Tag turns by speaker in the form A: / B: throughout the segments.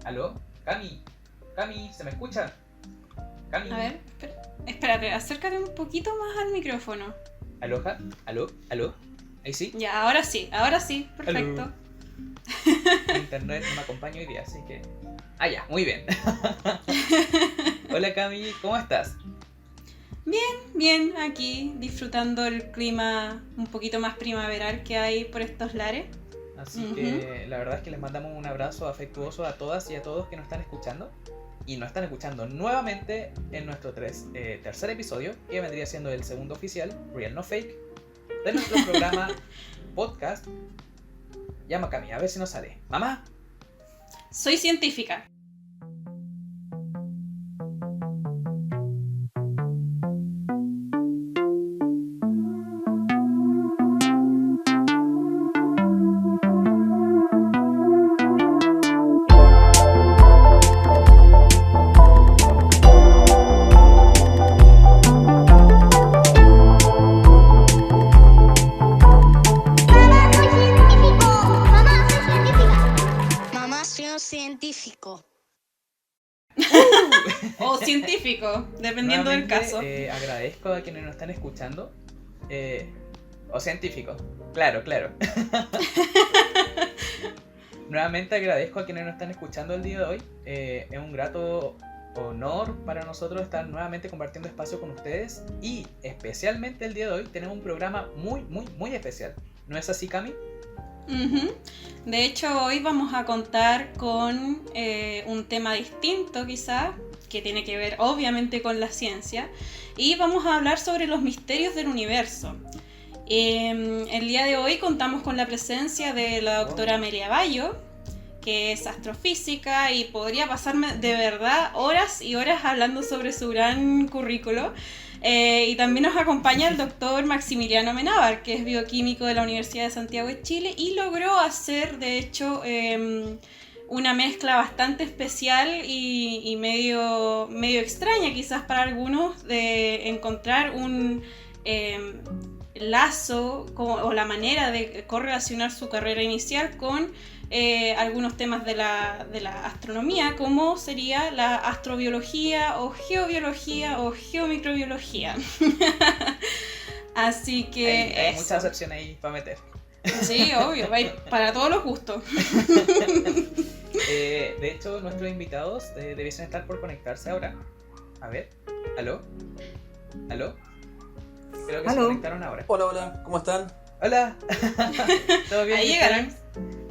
A: ¿Aló? Cami, Cami, ¿se me escucha? Cami.
B: A ver, espérate, acércate un poquito más al micrófono.
A: ¿Aloja? ¿Aló? ¿Aló? ¿Ahí sí?
B: Ya, ahora sí, perfecto.
A: Aló. Mi internet no me acompaña hoy día, así que... Ah, ya, muy bien. Hola Cami, ¿cómo estás?
B: Bien, aquí disfrutando el clima un poquito más primaveral que hay por estos lares.
A: Así que la verdad es que les mandamos un abrazo afectuoso a todas y a todos que nos están escuchando. Y nos están escuchando nuevamente en nuestro tercer episodio, que vendría siendo el segundo oficial, Real No Fake, de nuestro programa podcast. Llama a Cami, a ver si nos sale. ¡Mamá!
B: Soy científica. O científico, dependiendo del caso.
A: Agradezco a quienes nos están escuchando. O científico, claro. Nuevamente agradezco a quienes nos están escuchando el día de hoy. Es un grato honor para nosotros estar nuevamente compartiendo espacio con ustedes. Y especialmente el día de hoy tenemos un programa muy especial. ¿No es así, Cami?
B: De hecho, hoy vamos a contar con un tema distinto quizás, que tiene que ver obviamente con la ciencia, y vamos a hablar sobre los misterios del universo. El día de hoy contamos con la presencia de la doctora Amelia Bayo, que es astrofísica, y podría pasarme de verdad horas y horas hablando sobre su gran currículo. Y también nos acompaña el doctor Maximiliano Amenábar, que es bioquímico de la Universidad de Santiago de Chile y logró hacer, de hecho, una mezcla bastante especial y medio extraña quizás para algunos, de encontrar un lazo o la manera de correlacionar su carrera inicial con algunos temas de la astronomía, como sería la astrobiología o geobiología o geomicrobiología. Así que
A: hay muchas opciones ahí para meter.
B: Sí, obvio, hay para todos los gustos.
A: De hecho, nuestros invitados debiesen estar por conectarse ahora. A ver, ¿aló? Creo que se conectaron ahora.
C: Hola, ¿cómo están?
A: Hola. ¿Todo bien?
B: Ahí llegaron.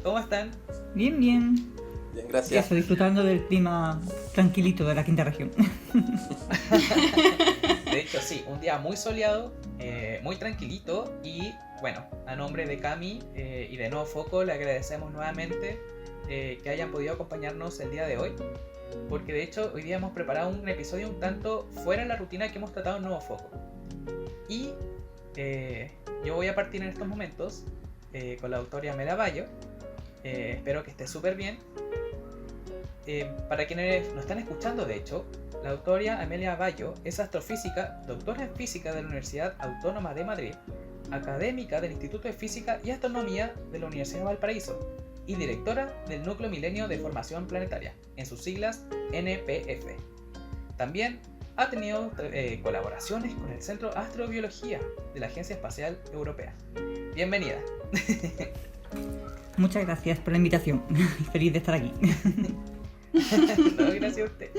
A: ¿Cómo están?
D: Bien.
C: Bien, gracias.
D: Eso, disfrutando del clima tranquilito de la quinta región.
A: De hecho, sí, un día muy soleado, muy tranquilito. Y bueno, a nombre de Cami y de Nuevo Foco, le agradecemos nuevamente que hayan podido acompañarnos el día de hoy. Porque de hecho, hoy día hemos preparado un episodio un tanto fuera de la rutina que hemos tratado en Nuevo Foco. Y yo voy a partir en estos momentos con la doctora Amelia Bayo. Espero que esté súper bien. Para quienes nos están escuchando, de hecho, la doctora Amelia Bayo es astrofísica, doctora en física de la Universidad Autónoma de Madrid, académica del Instituto de Física y Astronomía de la Universidad de Valparaíso y directora del Núcleo Milenio de Formación Planetaria, en sus siglas NPF. También ha tenido colaboraciones con el Centro Astrobiología de la Agencia Espacial Europea. Bienvenida.
D: Muchas gracias por la invitación. Feliz de estar aquí.
A: No, gracias a usted.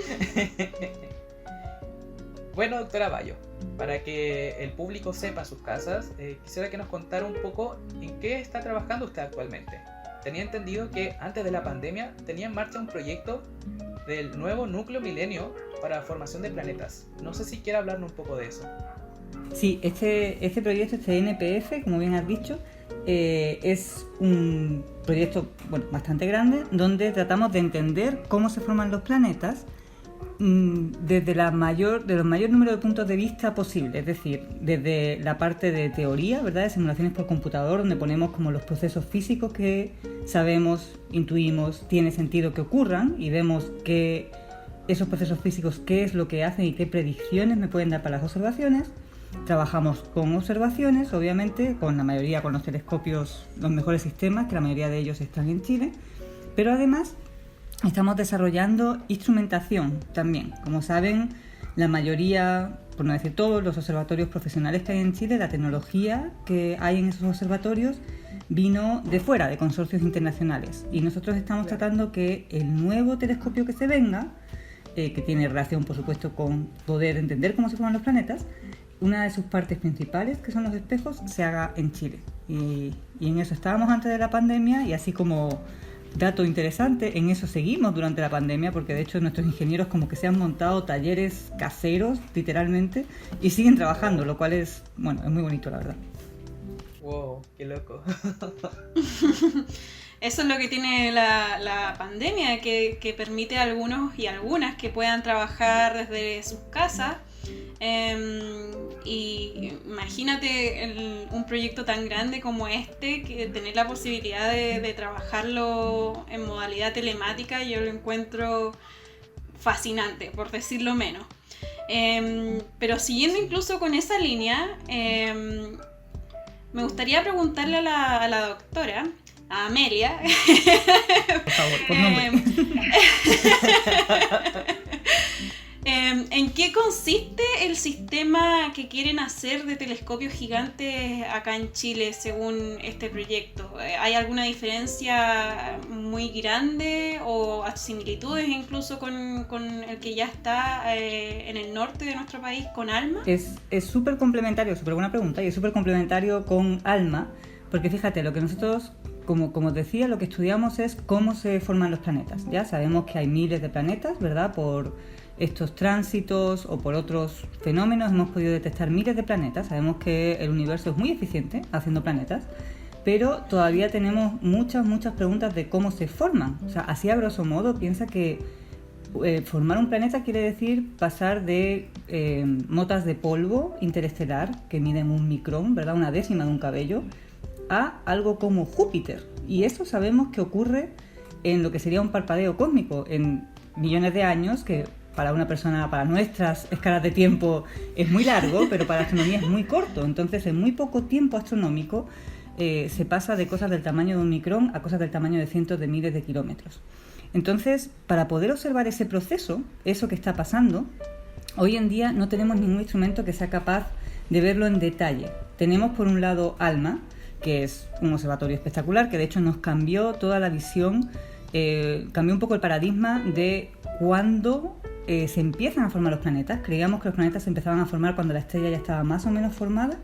A: Bueno, doctora Bayo, para que el público sepa en sus casas, quisiera que nos contara un poco en qué está trabajando usted actualmente. Tenía entendido que antes de la pandemia tenía en marcha un proyecto del nuevo núcleo milenio para formación de planetas. No sé si quiere hablarnos un poco de eso.
D: Sí, este proyecto, este NPF, como bien has dicho, es un proyecto bastante grande donde tratamos de entender cómo se forman los planetas desde de los mayor número de puntos de vista posible, es decir, desde la parte de teoría, ¿verdad?, de simulaciones por computador, donde ponemos como los procesos físicos que sabemos, intuimos, tiene sentido que ocurran y vemos que esos procesos físicos, qué es lo que hacen y qué predicciones me pueden dar para las observaciones. Trabajamos con observaciones, obviamente, con la mayoría, con los telescopios, los mejores sistemas, que la mayoría de ellos están en Chile, pero además estamos desarrollando instrumentación también. Como saben, la mayoría, por no decir todos, los observatorios profesionales que hay en Chile, la tecnología que hay en esos observatorios vino de fuera, de consorcios internacionales. Y nosotros estamos tratando que el nuevo telescopio que se venga, que tiene relación, por supuesto, con poder entender cómo se forman los planetas, una de sus partes principales, que son los espejos, se haga en Chile. Y en eso estábamos antes de la pandemia, y así como dato interesante, en eso seguimos durante la pandemia, porque de hecho nuestros ingenieros como que se han montado talleres caseros, literalmente, y siguen trabajando, lo cual es, bueno, es muy bonito, la verdad.
A: Wow, qué loco.
B: Eso es lo que tiene la pandemia, que permite a algunos y algunas que puedan trabajar desde sus casas. Y imagínate un proyecto tan grande como este, que tener la posibilidad de trabajarlo en modalidad telemática, yo lo encuentro fascinante, por decirlo menos. Pero siguiendo incluso con esa línea, me gustaría preguntarle a la doctora, a Amelia,
D: Por favor, por nombre.
B: ¿En qué consiste el sistema que quieren hacer de telescopios gigantes acá en Chile según este proyecto? ¿Hay alguna diferencia muy grande o similitudes incluso con el que ya está en el norte de nuestro país, con ALMA?
D: Es súper complementario, súper buena pregunta, y es súper complementario con ALMA, porque fíjate, lo que nosotros, como os decía, lo que estudiamos es cómo se forman los planetas. Ya sabemos que hay miles de planetas, ¿verdad? Por estos tránsitos o por otros fenómenos hemos podido detectar miles de planetas. Sabemos que el universo es muy eficiente haciendo planetas, pero todavía tenemos muchas preguntas de cómo se forman. O sea, así a grosso modo, piensa que formar un planeta quiere decir pasar de motas de polvo interestelar que miden 1 micrón, ¿verdad? 1/10 de un cabello, a algo como Júpiter. Y eso sabemos que ocurre en lo que sería un parpadeo cósmico, en millones de años, que para una persona, para nuestras escalas de tiempo es muy largo, pero para la astronomía es muy corto. Entonces, en muy poco tiempo astronómico se pasa de cosas del tamaño de 1 micrón a cosas del tamaño de cientos de miles de kilómetros. Entonces, para poder observar ese proceso, eso que está pasando, hoy en día no tenemos ningún instrumento que sea capaz de verlo en detalle. Tenemos por un lado ALMA, que es un observatorio espectacular, que de hecho nos cambió toda la visión, cambió un poco el paradigma de cuándo se empiezan a formar los planetas. Creíamos que los planetas se empezaban a formar cuando la estrella ya estaba más o menos formada,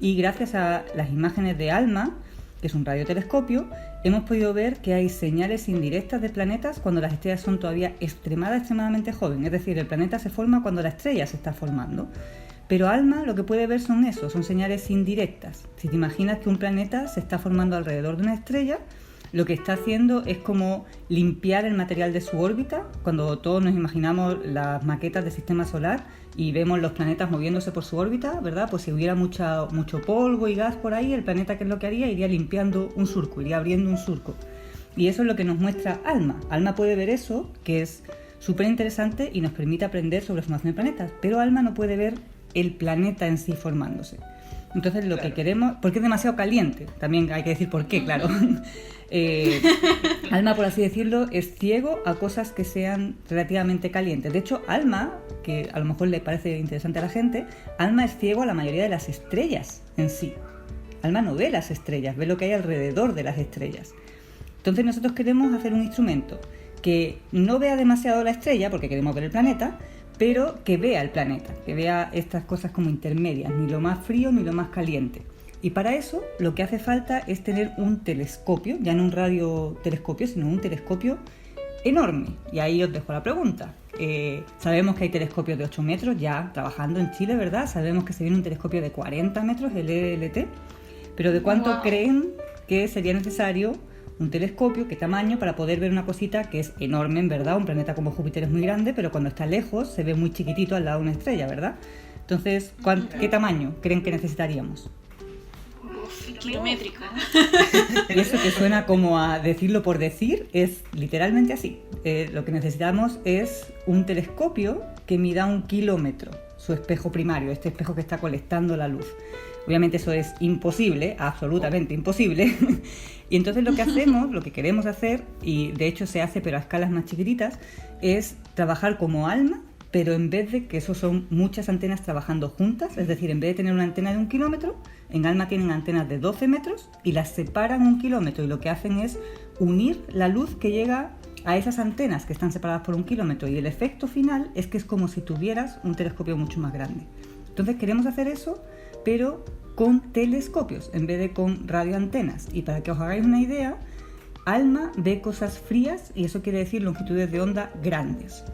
D: y gracias a las imágenes de ALMA, que es un radiotelescopio, hemos podido ver que hay señales indirectas de planetas cuando las estrellas son todavía extremadamente jóvenes. Es decir, el planeta se forma cuando la estrella se está formando. Pero ALMA lo que puede ver son señales indirectas. Si te imaginas que un planeta se está formando alrededor de una estrella, lo que está haciendo es como limpiar el material de su órbita. Cuando todos nos imaginamos las maquetas del sistema solar y vemos los planetas moviéndose por su órbita, ¿verdad? Pues si hubiera mucho polvo y gas por ahí, el planeta, ¿qué es lo que haría? Iría limpiando un surco, iría abriendo un surco. Y eso es lo que nos muestra ALMA. ALMA puede ver eso, que es súper interesante y nos permite aprender sobre la formación de planetas, pero ALMA no puede ver el planeta en sí formándose. Entonces lo que queremos, porque es demasiado caliente, también hay que decir por qué, claro. ALMA, por así decirlo, es ciego a cosas que sean relativamente calientes. De hecho, ALMA, que a lo mejor le parece interesante a la gente, ALMA es ciego a la mayoría de las estrellas en sí. ALMA no ve las estrellas, ve lo que hay alrededor de las estrellas. Entonces nosotros queremos hacer un instrumento que no vea demasiado la estrella, porque queremos ver el planeta, pero que vea el planeta, que vea estas cosas como intermedias, ni lo más frío ni lo más caliente. Y para eso lo que hace falta es tener un telescopio, ya no un radiotelescopio, sino un telescopio enorme. Y ahí os dejo la pregunta. Sabemos que hay telescopios de 8 metros ya trabajando en Chile, ¿verdad? Sabemos que se viene un telescopio de 40 metros, el ELT, pero ¿de cuánto creen que sería necesario un telescopio? ¿Qué tamaño para poder ver una cosita que es enorme, en verdad? Un planeta como Júpiter es muy grande, pero cuando está lejos se ve muy chiquitito al lado de una estrella, ¿verdad? Entonces, ¿qué tamaño creen que necesitaríamos?
B: Kilométrico.
D: Y eso que suena como a decirlo por decir, es literalmente así. Lo que necesitamos es un telescopio que mida 1 kilómetro. su espejo primario, este espejo que está colectando la luz. Obviamente eso es imposible, absolutamente imposible. Y entonces lo que hacemos, lo que queremos hacer, y de hecho se hace pero a escalas más chiquititas, es trabajar como ALMA, pero en vez de que eso son muchas antenas trabajando juntas, es decir, en vez de tener una antena de 1 kilómetro, en ALMA tienen antenas de 12 metros y las separan 1 kilómetro, y lo que hacen es unir la luz que llega a esas antenas que están separadas por 1 kilómetro, y el efecto final es que es como si tuvieras un telescopio mucho más grande. Entonces queremos hacer eso, pero con telescopios en vez de con radioantenas. Y para que os hagáis una idea, ALMA ve cosas frías, y eso quiere decir longitudes de onda grandes.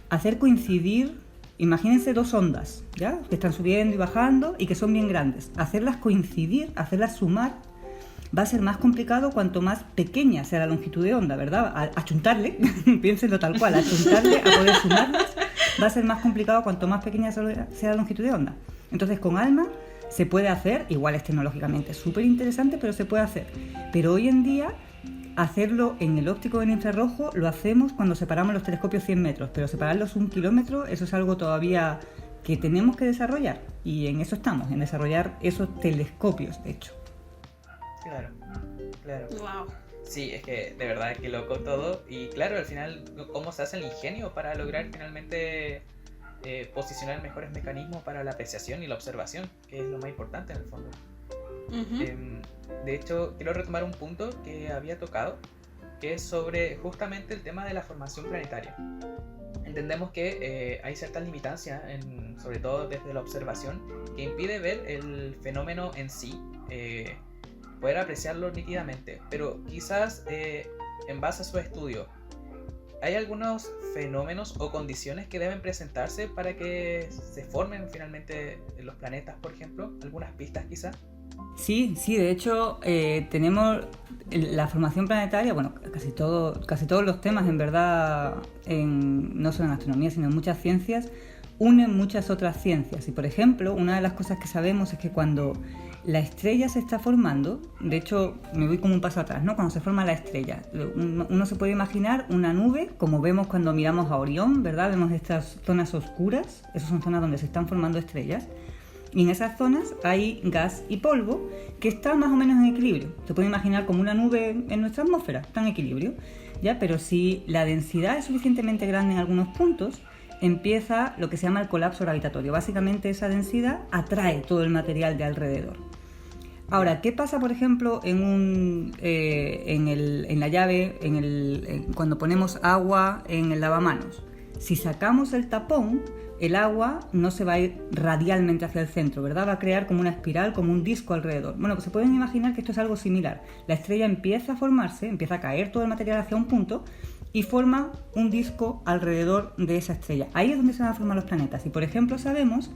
D: Hacer coincidir, imagínense 2 ondas, ¿ya? Que están subiendo y bajando y que son bien grandes. Hacerlas coincidir, hacerlas sumar, va a ser más complicado cuanto más pequeña sea la longitud de onda, ¿verdad? Achuntarle, piénsenlo tal cual, achuntarle a poder sumarlas va a ser más complicado cuanto más pequeña sea la longitud de onda. Entonces con ALMA se puede hacer, igual es tecnológicamente súper interesante, pero se puede hacer. Pero hoy en día hacerlo en el óptico en infrarrojo lo hacemos cuando separamos los telescopios 100 metros, pero separarlos 1 kilómetro, eso es algo todavía que tenemos que desarrollar, y en eso estamos, en desarrollar esos telescopios, de hecho.
A: Claro, claro.
B: Wow.
A: Sí, es que de verdad que loco todo. Y claro, al final, cómo se hace el ingenio para lograr finalmente posicionar mejores mecanismos para la apreciación y la observación, que es lo más importante en el fondo. De hecho, quiero retomar un punto que había tocado, que es sobre justamente el tema de la formación planetaria. Entendemos que hay ciertas limitancias, sobre todo desde la observación, que impide ver el fenómeno en sí, poder apreciarlo nítidamente, pero quizás en base a su estudio, ¿hay algunos fenómenos o condiciones que deben presentarse para que se formen finalmente los planetas, por ejemplo? ¿Algunas pistas quizás?
D: Sí, de hecho tenemos la formación planetaria, bueno, casi todos los temas en verdad, no solo en astronomía, sino en muchas ciencias, unen muchas otras ciencias. Y por ejemplo, una de las cosas que sabemos es que cuando la estrella se está formando, de hecho me voy como un paso atrás, ¿no? Cuando se forma la estrella, uno se puede imaginar una nube, como vemos cuando miramos a Orión, ¿verdad? Vemos estas zonas oscuras, esas son zonas donde se están formando estrellas, y en esas zonas hay gas y polvo que están más o menos en equilibrio. Se puede imaginar como una nube en nuestra atmósfera, está en equilibrio, ¿ya? Pero si la densidad es suficientemente grande en algunos puntos, empieza lo que se llama el colapso gravitatorio. Básicamente esa densidad atrae todo el material de alrededor. Ahora, ¿qué pasa, por ejemplo, en la llave, cuando ponemos agua en el lavamanos? Si sacamos el tapón, el agua no se va a ir radialmente hacia el centro, ¿verdad? Va a crear como una espiral, como un disco alrededor. Bueno, pues se pueden imaginar que esto es algo similar. La estrella empieza a formarse, empieza a caer todo el material hacia un punto y forma un disco alrededor de esa estrella. Ahí es donde se van a formar los planetas. Y, por ejemplo, sabemos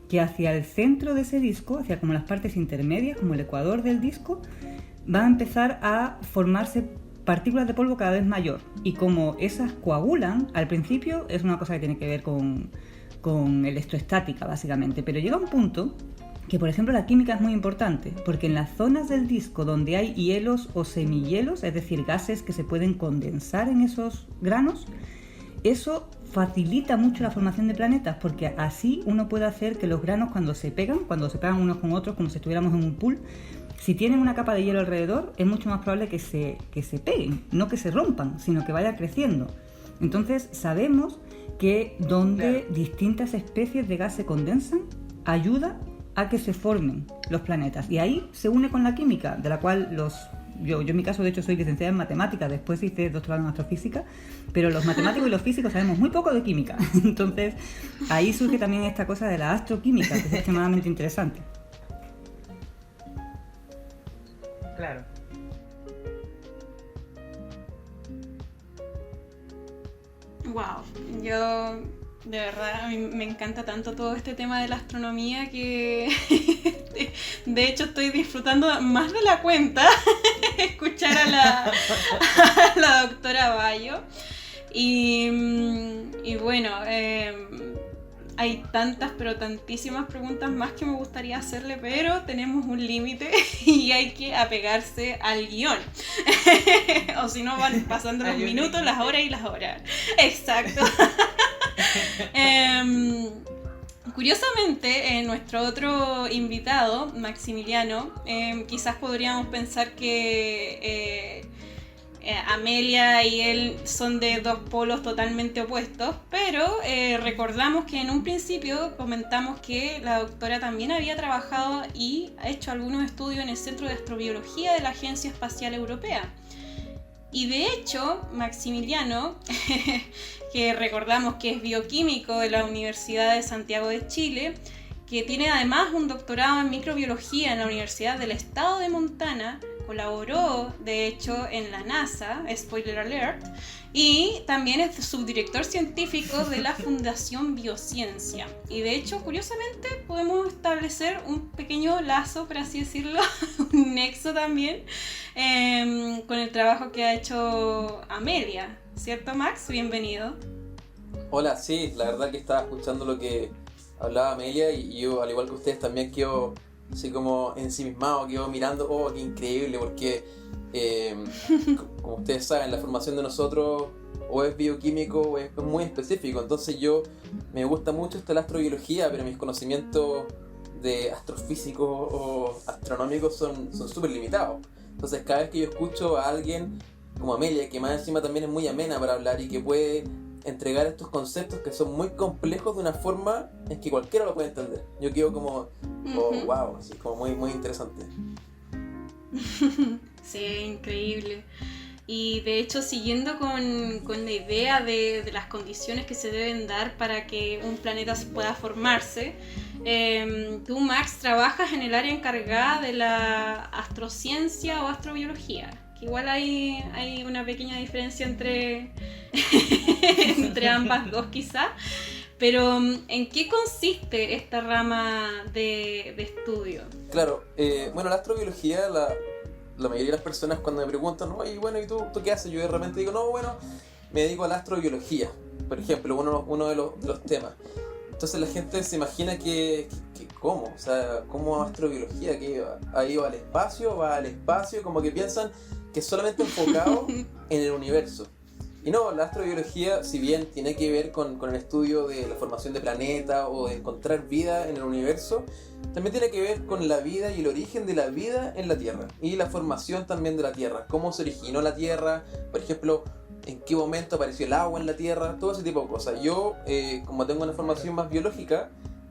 D: que hacia el centro de ese disco, hacia como las partes intermedias, como el ecuador del disco, van a empezar a formarse partículas de polvo cada vez mayor. Y como esas coagulan, al principio es una cosa que tiene que ver con electroestática, básicamente. Pero llega un punto que, por ejemplo, la química es muy importante, porque en las zonas del disco donde hay hielos o semihielos, es decir, gases que se pueden condensar en esos granos, eso facilita mucho la formación de planetas, porque así uno puede hacer que los granos cuando se pegan unos con otros, como si estuviéramos en un pool, si tienen una capa de hielo alrededor, es mucho más probable que se peguen, no que se rompan, sino que vaya creciendo. Entonces sabemos que donde distintas especies de gas se condensan, ayuda a que se formen los planetas. Y ahí se une con la química, de la cual yo en mi caso, de hecho, soy licenciada en matemáticas, después hice doctorado en astrofísica, pero los matemáticos y los físicos sabemos muy poco de química. Entonces, ahí surge también esta cosa de la astroquímica, que es extremadamente interesante.
A: Claro.
B: Wow, yo de verdad a mí me encanta tanto todo este tema de la astronomía que de hecho estoy disfrutando más de la cuenta escuchar a la doctora Bayo y bueno, hay tantas pero tantísimas preguntas más que me gustaría hacerle, pero tenemos un límite y hay que apegarse al guión o si no van pasando los minutos, las horas y las horas. Exacto. Curiosamente, nuestro otro invitado, Maximiliano, quizás podríamos pensar que Amelia y él son de dos polos totalmente opuestos, pero recordamos que en un principio comentamos que la doctora también había trabajado y ha hecho algunos estudios en el Centro de Astrobiología de la Agencia Espacial Europea. Y de hecho, Maximiliano, que recordamos que es bioquímico de la Universidad de Santiago de Chile, que tiene además un doctorado en microbiología en la Universidad del Estado de Montana, colaboró de hecho en la NASA, spoiler alert, y también es subdirector científico de la Fundación Biociencia. Y de hecho, curiosamente, podemos establecer un pequeño lazo, por así decirlo, un nexo también, con el trabajo que ha hecho Amelia. ¿Cierto, Max? Bienvenido.
C: Hola, sí, la verdad que estaba escuchando lo que hablaba Amelia y yo, al igual que ustedes, también quedo así como ensimismado, quedo mirando, oh, qué increíble, porque como ustedes saben, la formación de nosotros o es bioquímico o es muy específico, entonces yo me gusta mucho esta la astrobiología, pero mis conocimientos de astrofísicos o astronómicos son súper limitados. Entonces cada vez que yo escucho a alguien como Amelia, que más encima también es muy amena para hablar y que puede entregar estos conceptos que son muy complejos de una forma en que cualquiera lo puede entender, yo quedo como, oh, wow, así como muy, muy interesante.
B: Sí, increíble. Y de hecho, siguiendo con la idea de las condiciones que se deben dar para que un planeta pueda formarse, tú, Max, trabajas en el área encargada de la astrociencia o astrobiología, que igual hay una pequeña diferencia entre, entre ambas dos quizá, pero ¿en qué consiste esta rama de estudio?
C: Claro, bueno, la astrobiología, la mayoría de las personas cuando me preguntan, oye, bueno, ¿y tú qué haces? Yo de repente digo, no, bueno, me dedico a la astrobiología, por ejemplo, uno de los temas. Entonces la gente se imagina que ¿cómo? O sea, ¿cómo astrobiología? ¿Que ha ido al espacio? ¿Va al espacio? Como que piensan que es solamente enfocado en el universo. Y no, la astrobiología, si bien tiene que ver con el estudio de la formación de planetas o de encontrar vida en el universo, también tiene que ver con la vida y el origen de la vida en la Tierra y la formación también de la Tierra, cómo se originó la Tierra, por ejemplo, en qué momento apareció el agua en la Tierra, todo ese tipo de cosas. Yo, como tengo una formación más biológica,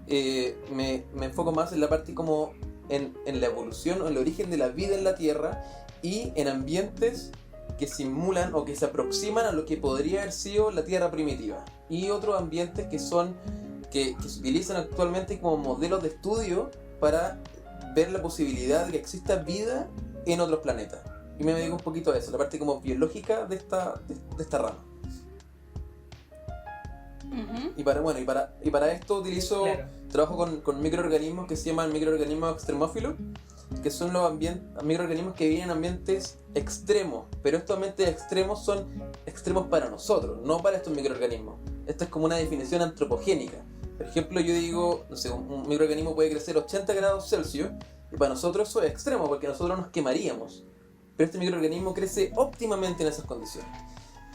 C: me enfoco más en la parte como en la evolución o el origen de la vida en la Tierra y en ambientes que simulan o que se aproximan a lo que podría haber sido la Tierra primitiva, y otros ambientes que se utilizan actualmente como modelos de estudio para ver la posibilidad de que exista vida en otros planetas. Y me dedico un poquito a eso, la parte como biológica de esta rama.
B: Uh-huh.
C: Y para esto trabajo con microorganismos que se llaman microorganismos extremófilos, que son los microorganismos que viven en ambientes extremos, pero estos ambientes extremos son extremos para nosotros, no para estos microorganismos. Esto es como una definición antropogénica. Por ejemplo, yo digo, no sé, un microorganismo puede crecer 80 grados Celsius, y para nosotros eso es extremo, porque nosotros nos quemaríamos. Pero este microorganismo crece óptimamente en esas condiciones.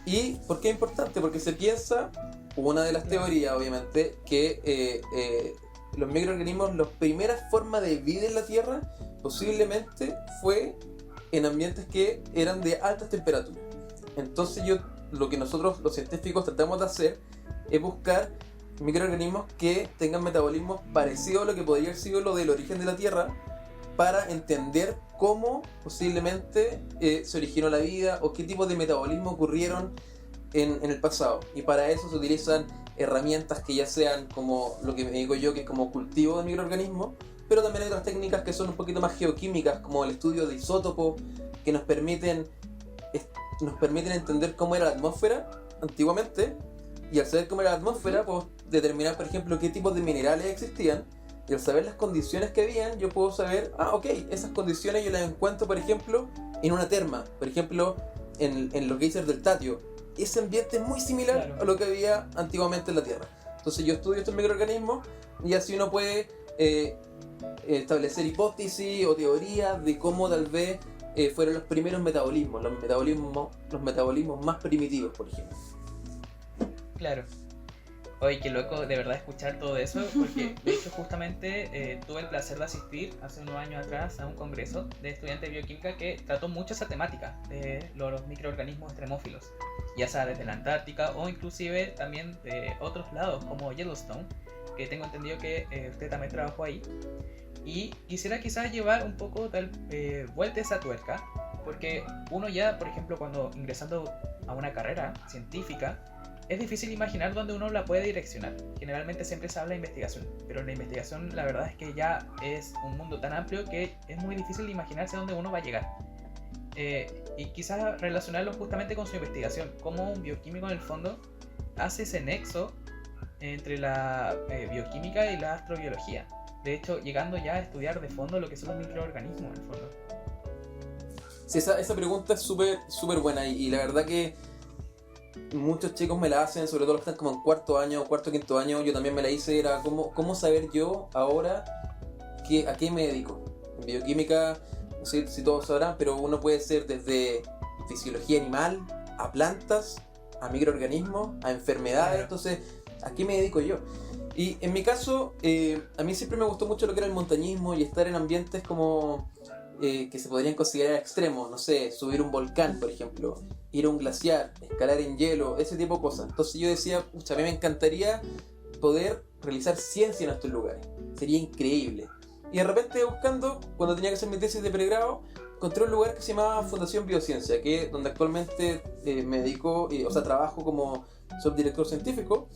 C: ¿Y por qué es importante? Porque se piensa, una de las teorías obviamente, que los microorganismos, las primeras formas de vida en la Tierra, posiblemente fue en ambientes que eran de altas temperaturas. Entonces lo que nosotros los científicos tratamos de hacer es buscar microorganismos que tengan metabolismos parecidos a lo que podría haber sido lo del origen de la Tierra, para entender cómo posiblemente se originó la vida o qué tipos de metabolismo ocurrieron en el pasado. Y para eso se utilizan herramientas que ya sean como lo que me digo yo, que es como cultivo de microorganismos, pero también hay otras técnicas que son un poquito más geoquímicas, como el estudio de isótopos, que nos permiten entender cómo era la atmósfera antiguamente, y al saber cómo era la atmósfera, puedo determinar, por ejemplo, qué tipos de minerales existían, y al saber las condiciones que habían, yo puedo saber, ok, esas condiciones yo las encuentro, por ejemplo, en una terma, por ejemplo, en los geysers del Tatio. Ese ambiente es muy similar a lo que había antiguamente en la Tierra. Entonces yo estudio estos microorganismos y así uno puede establecer hipótesis o teorías de cómo tal vez fueron los primeros metabolismos, los metabolismos más primitivos, por ejemplo.
A: Claro. Oye, qué loco de verdad escuchar todo eso, porque de hecho justamente tuve el placer de asistir hace unos años atrás a un congreso de estudiantes de bioquímica que trató mucho esa temática de los microorganismos extremófilos, ya sea desde la Antártica o inclusive también de otros lados como Yellowstone, que tengo entendido que usted también trabajó ahí. Y quisiera quizás llevar un poco vuelta esa tuerca, porque uno ya, por ejemplo, cuando ingresando a una carrera científica, es difícil imaginar dónde uno la puede direccionar. Generalmente siempre se habla de investigación, pero en la investigación la verdad es que ya es un mundo tan amplio que es muy difícil imaginarse dónde uno va a llegar. Y quizás relacionarlo justamente con su investigación, cómo un bioquímico en el fondo hace ese nexo entre la bioquímica y la astrobiología. De hecho, llegando ya a estudiar de fondo lo que son los microorganismos en el fondo.
C: Sí, esa pregunta es súper buena y la verdad que muchos chicos me la hacen, sobre todo los que están como en cuarto, quinto año. Yo también me la hice, era cómo saber yo ahora a qué me dedico. En bioquímica, no sé si todos sabrán, pero uno puede ser desde fisiología animal, a plantas, a microorganismos, a enfermedades. Claro. Entonces, ¿a qué me dedico yo? Y en mi caso, a mí siempre me gustó mucho lo que era el montañismo y estar en ambientes como que se podrían considerar extremos, no sé, subir un volcán, por ejemplo, ir a un glaciar, escalar en hielo, ese tipo de cosas. Entonces yo decía, pucha, a mí me encantaría poder realizar ciencia en estos lugares, sería increíble. Y de repente buscando, cuando tenía que hacer mi tesis de pregrado, encontré un lugar que se llamaba Fundación Biociencia, que donde actualmente me dedico, trabajo como subdirector científico.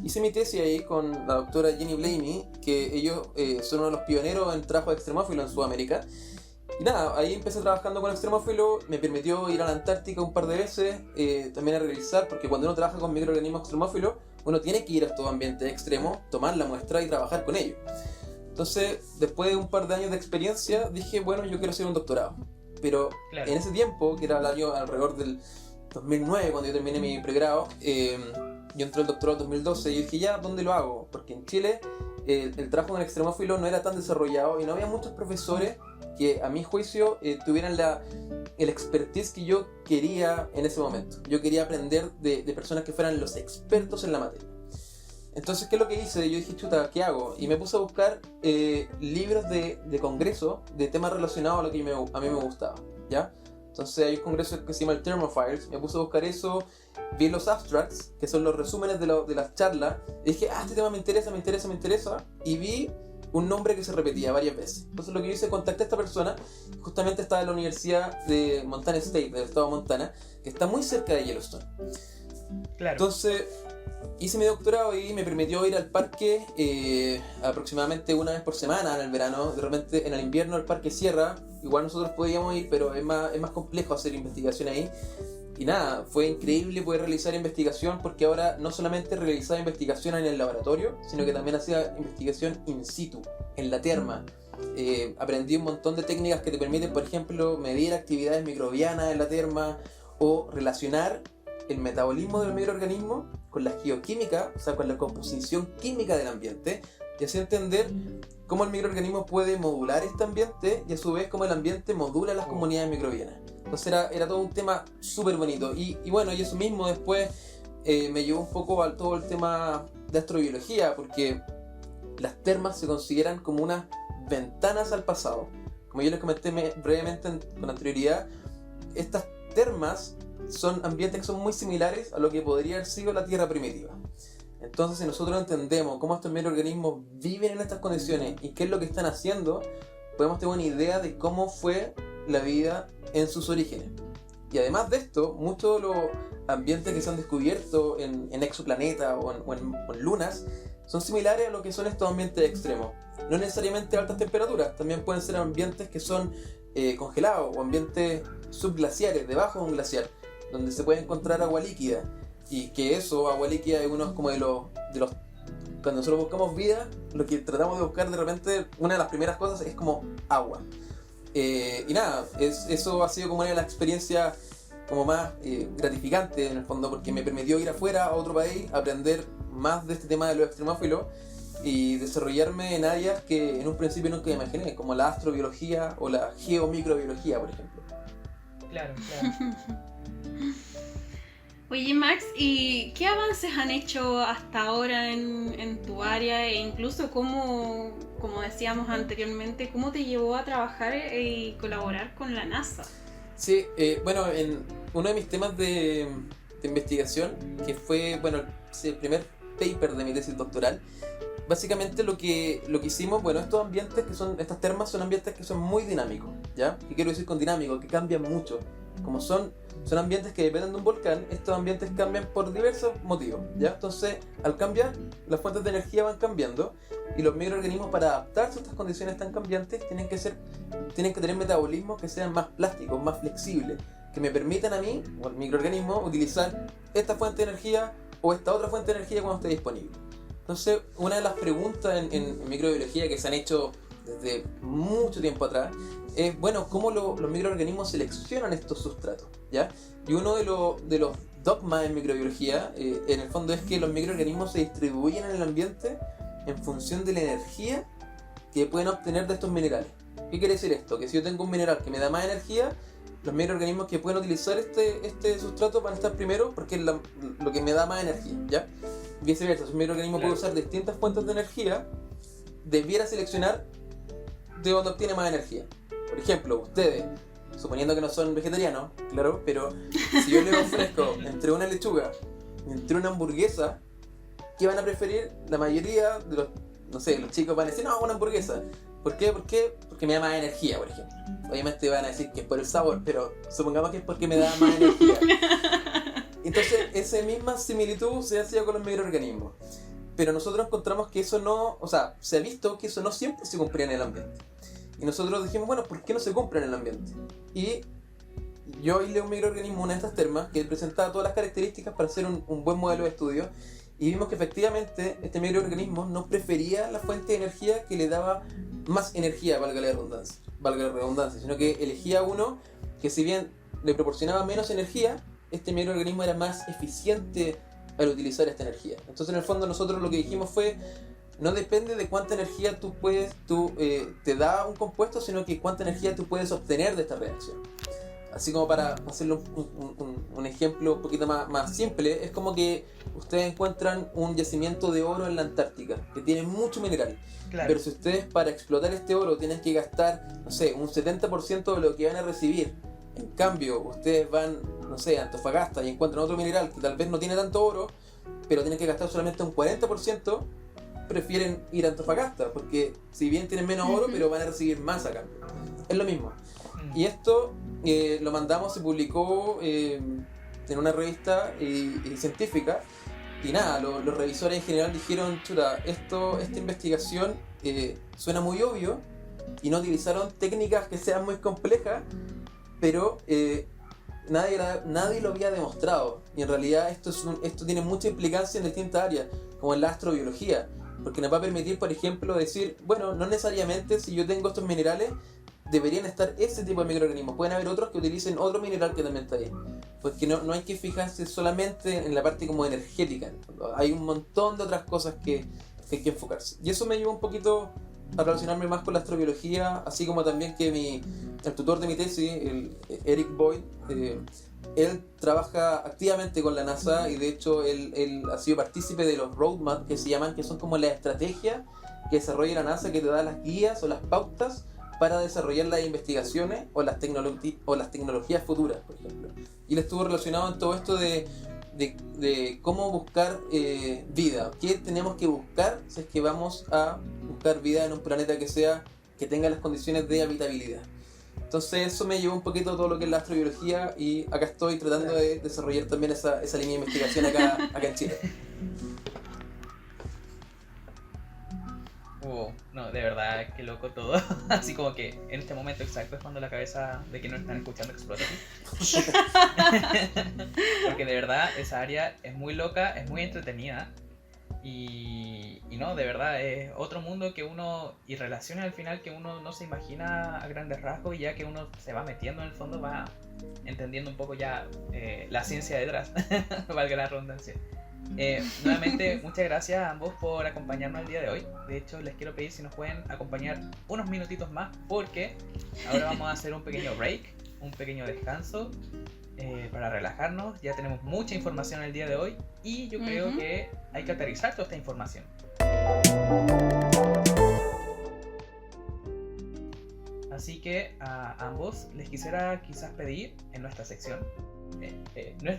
C: Hice mi tesis ahí con la doctora Jenny Blaney, que ellos son uno de los pioneros en trabajo de extremófilo en Sudamérica. Y nada, ahí empecé trabajando con extremófilo, me permitió ir a la Antártica un par de veces, también a revisar, porque cuando uno trabaja con microorganismos extremófilos, uno tiene que ir a estos ambientes extremos, tomar la muestra y trabajar con ellos. Entonces, después de un par de años de experiencia, dije, bueno, yo quiero hacer un doctorado. Pero claro, en ese tiempo, que era el año alrededor del 2009, cuando yo terminé mi pregrado, yo entré al doctorado en 2012 y dije, ya, ¿dónde lo hago? Porque en Chile el trabajo en extremófilo no era tan desarrollado y no había muchos profesores que a mi juicio tuvieran el expertise que yo quería en ese momento. Yo quería aprender de personas que fueran los expertos en la materia. Entonces, ¿qué es lo que hice? Yo dije, chuta, ¿qué hago? Y me puse a buscar libros de congreso de temas relacionados a lo que a mí me gustaba, ¿ya? Entonces hay un congreso que se llama el Thermophiles, me puse a buscar eso, vi los abstracts, que son los resúmenes de las charlas, y dije, este tema me interesa, y vi un nombre que se repetía varias veces. Entonces lo que yo hice, contacté a esta persona, justamente estaba en la Universidad de Montana State, del estado de Montana, que está muy cerca de Yellowstone. Claro. Entonces hice mi doctorado y me permitió ir al parque aproximadamente una vez por semana en el verano. De repente en el invierno el parque cierra, igual nosotros podíamos ir, pero es más complejo hacer investigación ahí. Y nada, fue increíble poder realizar investigación, porque ahora no solamente realizaba investigación en el laboratorio, sino que también hacía investigación in situ, en la terma. Aprendí un montón de técnicas que te permiten, por ejemplo, medir actividades microbianas en la terma o relacionar el metabolismo del microorganismo con la geoquímica, o sea, con la composición química del ambiente, y así entender cómo el microorganismo puede modular este ambiente y a su vez cómo el ambiente modula las comunidades microbianas. Entonces era todo un tema súper bonito. Y bueno, y eso mismo después me llevó un poco a todo el tema de astrobiología, porque las termas se consideran como unas ventanas al pasado. Como yo les comenté brevemente con anterioridad, estas termas son ambientes que son muy similares a lo que podría haber sido la Tierra primitiva. Entonces, si nosotros entendemos cómo estos microorganismos viven en estas condiciones y qué es lo que están haciendo, podemos tener una idea de cómo fue la vida en sus orígenes. Y además de esto, muchos de los ambientes que se han descubierto en exoplanetas o en lunas son similares a lo que son estos ambientes extremos. No necesariamente altas temperaturas, también pueden ser ambientes que son congelados o ambientes subglaciares, debajo de un glaciar, donde se puede encontrar agua líquida. Y que eso, agua líquida, es uno como de los cuando nosotros buscamos vida, lo que tratamos de buscar de repente, una de las primeras cosas es como agua. Y nada, eso ha sido como una de las experiencias como más gratificantes en el fondo, porque me permitió ir afuera a otro país, aprender más de este tema de los extremófilos y desarrollarme en áreas que en un principio nunca imaginé, como la astrobiología o la geomicrobiología, por ejemplo.
A: Claro.
B: Oye, Max, ¿y qué avances han hecho hasta ahora en tu área? E incluso como decíamos anteriormente, ¿cómo te llevó a trabajar y colaborar con la NASA?
C: Sí, bueno, en uno de mis temas de investigación, que fue, bueno, el primer paper de mi tesis doctoral, básicamente lo que hicimos, bueno, estos ambientes estas termas son ambientes que son muy dinámicos, ¿ya? ¿Qué quiero decir con dinámico? Que cambian mucho. Como son ambientes que dependen de un volcán, estos ambientes cambian por diversos motivos, ¿ya? Entonces, al cambiar, las fuentes de energía van cambiando y los microorganismos, para adaptarse a estas condiciones tan cambiantes, tienen que tener metabolismos que sean más plásticos, más flexibles, que me permitan a mí, o al microorganismo, utilizar esta fuente de energía o esta otra fuente de energía cuando esté disponible. Entonces, una de las preguntas en microbiología que se han hecho desde mucho tiempo atrás es, bueno, ¿cómo los microorganismos seleccionan estos sustratos? ¿Ya? Y uno de los dogmas en microbiología, en el fondo, es que los microorganismos se distribuyen en el ambiente en función de la energía que pueden obtener de estos minerales. ¿Qué quiere decir esto? Que si yo tengo un mineral que me da más energía, los microorganismos que pueden utilizar este sustrato van a estar primero porque es lo que me da más energía, ¿ya? Viceversa, si un microorganismo puede usar distintas fuentes de energía, debiera seleccionar de donde obtiene más energía. Por ejemplo, ustedes, suponiendo que no son vegetarianos, claro, pero si yo les ofrezco entre una lechuga y entre una hamburguesa, ¿qué van a preferir? La mayoría de los chicos van a decir, no, una hamburguesa. ¿Por qué? Porque me da más energía, por ejemplo. Obviamente van a decir que es por el sabor, pero supongamos que es porque me da más energía. Entonces, esa misma similitud se hacía con los microorganismos. Pero nosotros encontramos que eso no, o sea, se ha visto que eso no siempre se cumplía en el ambiente. Y nosotros dijimos, bueno, ¿por qué no se cumple en el ambiente? Y yo hice un microorganismo, una de estas termas, que presentaba todas las características para hacer un buen modelo de estudio. Y vimos que efectivamente este microorganismo no prefería la fuente de energía que le daba más energía, valga la redundancia, sino que elegía uno que, si bien le proporcionaba menos energía, este microorganismo era más eficiente al utilizar esta energía. Entonces, en el fondo, nosotros lo que dijimos fue, no depende de cuánta energía te da un compuesto, sino que cuánta energía tú puedes obtener de esta reacción. Así como para hacerlo un ejemplo un poquito más simple, es como que ustedes encuentran un yacimiento de oro en la Antártica, que tiene mucho mineral. Claro. Pero si ustedes, para explotar este oro, tienen que gastar, no sé, un 70% de lo que van a recibir. En cambio, ustedes van, no sé, a Antofagasta y encuentran otro mineral que tal vez no tiene tanto oro, pero tienen que gastar solamente un 40%, prefieren ir a Antofagasta, porque si bien tienen menos oro, pero van a recibir más a cambio. Es lo mismo. Y esto lo mandamos, se publicó en una revista científica, y nada, los revisores en general dijeron, chuta, esta investigación suena muy obvio, y no utilizaron técnicas que sean muy complejas, pero nadie lo había demostrado. Y en realidad esto tiene mucha implicancia en distintas áreas, como en la astrobiología, porque nos va a permitir, por ejemplo, decir, bueno, no necesariamente si yo tengo estos minerales deberían estar ese tipo de microorganismos. Pueden haber otros que utilicen otro mineral que también está ahí. Porque no hay que fijarse solamente en la parte como energética. Hay un montón de otras cosas que hay que enfocarse. Y eso me llevó un poquito a relacionarme más con la astrobiología, así como también que el tutor de mi tesis, Eric Boyd, él trabaja activamente con la NASA, y de hecho él ha sido partícipe de los roadmaps que se llaman, que son como la estrategia que desarrolla la NASA, que te da las guías o las pautas para desarrollar las investigaciones o las tecnologías futuras, por ejemplo. Y él estuvo relacionado en todo esto de cómo buscar vida. ¿Qué tenemos que buscar si es que vamos a buscar vida en un planeta que tenga las condiciones de habitabilidad? Entonces eso me llevó un poquito a todo lo que es la astrobiología, y acá estoy tratando de desarrollar también esa línea de investigación acá en Chile.
A: No, de verdad, qué loco todo. Así como que en este momento exacto es cuando la cabeza de quienes nos están escuchando explota. Porque de verdad esa área es muy loca, es muy entretenida. Y no, de verdad es otro mundo que uno, y relaciones al final que uno no se imagina a grandes rasgos, y ya que uno se va metiendo en el fondo va entendiendo un poco ya la ciencia detrás, valga la redundancia. Nuevamente, muchas gracias a ambos por acompañarnos el día de hoy. De hecho, les quiero pedir si nos pueden acompañar unos minutitos más, porque ahora vamos a hacer un pequeño break, un pequeño descanso. para relajarnos. Ya tenemos mucha información el día de hoy y yo creo que hay que aterrizar toda esta información. Así que a ambos les quisiera quizás pedir en nuestra